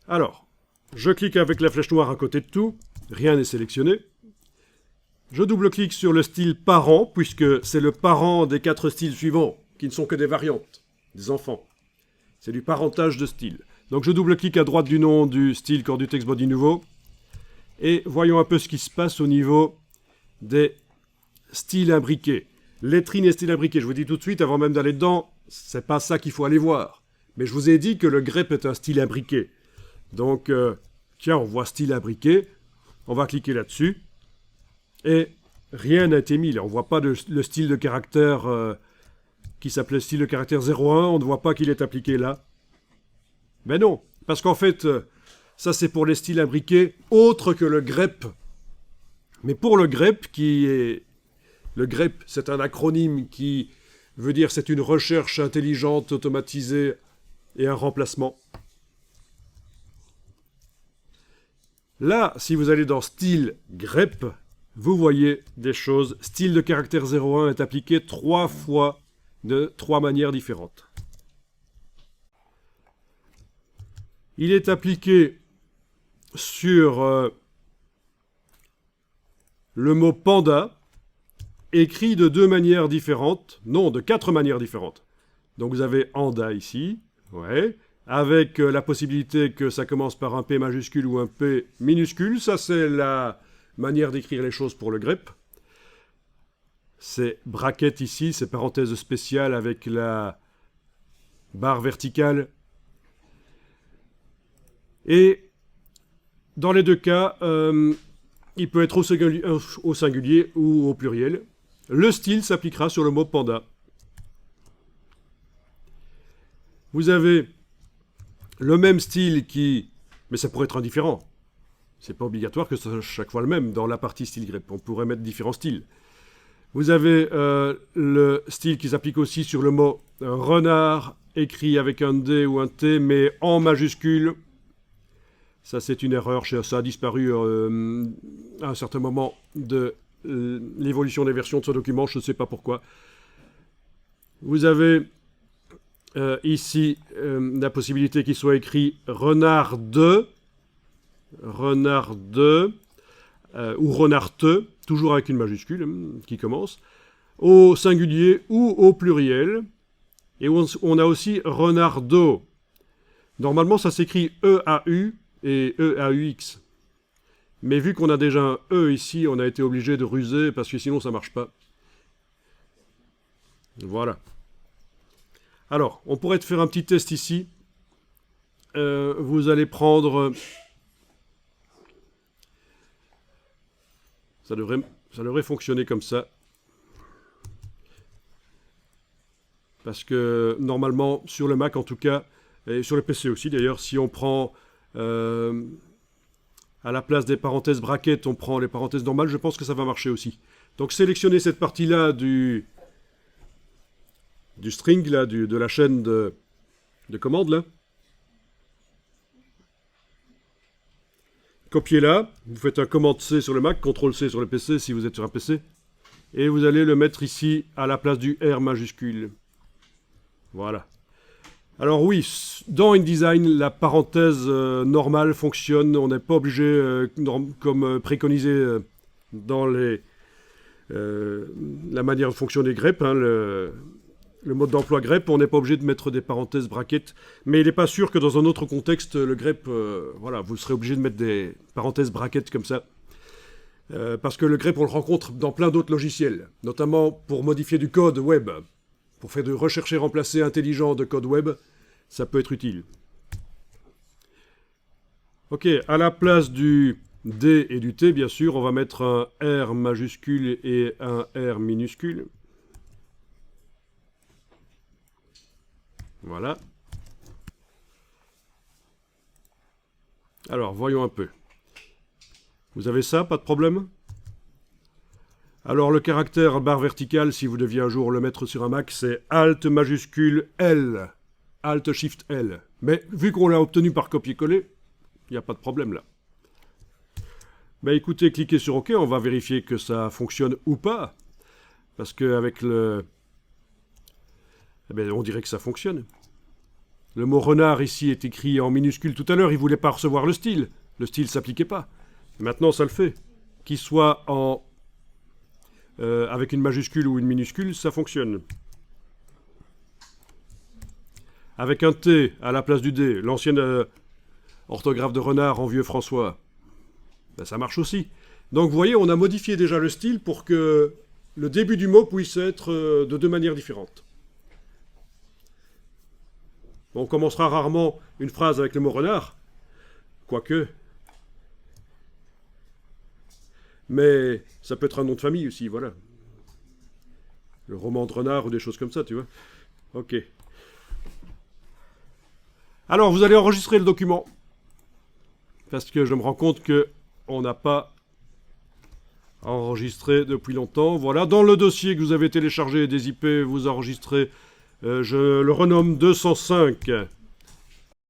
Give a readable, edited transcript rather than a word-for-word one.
Alors, je clique avec la flèche noire à côté de tout. Rien n'est sélectionné. Je double-clique sur le style parent, puisque c'est le parent des 4 styles suivants, qui ne sont que des variantes, des enfants. C'est du parentage de style. Donc je double-clique à droite du nom du style Core du Text Body nouveau. Et voyons un peu ce qui se passe au niveau des styles imbriqués. Lettrines et styles imbriqués, je vous dis tout de suite, avant même d'aller dedans, c'est pas ça qu'il faut aller voir. Mais je vous ai dit que le grep est un style imbriqué. Donc, tiens, on voit style imbriqué. On va cliquer là-dessus. Et rien n'a été mis là. On ne voit pas le style de caractère qui s'appelait style de caractère 01. On ne voit pas qu'il est appliqué là. Mais non, parce qu'en fait, ça c'est pour les styles imbriqués autres que le grep. Mais pour le grep, le grep, c'est un acronyme qui veut dire c'est une recherche intelligente, automatisée et un remplacement. Là, si vous allez dans style grep, vous voyez des choses. Style de caractère 01 est appliqué 3 fois de 3 manières différentes. Il est appliqué sur le mot panda, écrit de 2 manières différentes, non, de 4 manières différentes. Donc vous avez anda ici, ouais, avec la possibilité que ça commence par un P majuscule ou un P minuscule. Ça, c'est la manière d'écrire les choses pour le grep. C'est bracket ici, c'est parenthèse spéciale avec la barre verticale. Et dans les deux cas, il peut être au singulier ou au pluriel. Le style s'appliquera sur le mot panda. Vous avez le même style qui... Mais ça pourrait être indifférent. C'est pas obligatoire que ce soit chaque fois le même dans la partie style grep. On pourrait mettre différents styles. Vous avez le style qui s'applique aussi sur le mot renard, écrit avec un D ou un T, mais en majuscule. Ça, c'est une erreur. Ça a disparu à un certain moment de l'évolution des versions de ce document. Je ne sais pas pourquoi. Vous avez ici la possibilité qu'il soit écrit renard de ou renarte, toujours avec une majuscule qui commence, au singulier ou au pluriel. Et on a aussi renardo. Normalement, ça s'écrit E-A-U et E-A-U-X. Mais vu qu'on a déjà un E ici, on a été obligé de ruser parce que sinon ça ne marche pas. Voilà. Alors, on pourrait faire un petit test ici. Vous allez prendre... Ça devrait fonctionner comme ça. Parce que normalement, sur le Mac en tout cas, et sur le PC aussi d'ailleurs, si on prend à la place des parenthèses brackets, on prend les parenthèses normales, je pense que ça va marcher aussi. Donc sélectionnez cette partie-là du string, là, de la chaîne de commandes, là. Copiez-la, vous faites un commande C sur le Mac, CTRL C sur le PC si vous êtes sur un PC, et vous allez le mettre ici à la place du R majuscule. Voilà. Alors oui, dans InDesign, la parenthèse normale fonctionne, on n'est pas obligé, comme préconisé dans la manière de fonctionner grep, hein, le mode d'emploi grep, on n'est pas obligé de mettre des parenthèses brackets, mais il n'est pas sûr que dans un autre contexte, le grep, voilà, vous serez obligé de mettre des parenthèses brackets comme ça. Parce que le grep, on le rencontre dans plein d'autres logiciels, notamment pour modifier du code web. Pour faire du rechercher-remplacer intelligent de code web, ça peut être utile. Ok, à la place du D et du T, bien sûr, on va mettre un R majuscule et un R minuscule. Voilà. Alors, voyons un peu. Vous avez ça, pas de problème? Alors, le caractère barre verticale, si vous deviez un jour le mettre sur un Mac, c'est Alt majuscule L. Alt Shift L. Mais vu qu'on l'a obtenu par copier-coller, il n'y a pas de problème là. Ben écoutez, cliquez sur OK, on va vérifier que ça fonctionne ou pas. Parce qu'avec le... Eh ben, on dirait que ça fonctionne. Le mot renard ici est écrit en minuscule tout à l'heure, il ne voulait pas recevoir le style. Le style ne s'appliquait pas. Maintenant, ça le fait. Qu'il soit avec une majuscule ou une minuscule, ça fonctionne. Avec un T à la place du D, l'ancienne orthographe de renard en vieux François, ben, ça marche aussi. Donc vous voyez, on a modifié déjà le style pour que le début du mot puisse être de deux manières différentes. On commencera rarement une phrase avec le mot renard, quoique. Mais ça peut être un nom de famille aussi, voilà. Le roman de renard ou des choses comme ça, tu vois. Ok. Alors, vous allez enregistrer le document. Parce que je me rends compte qu'on n'a pas enregistré depuis longtemps. Voilà, dans le dossier que vous avez téléchargé des IP, vous enregistrez, je le renomme 205.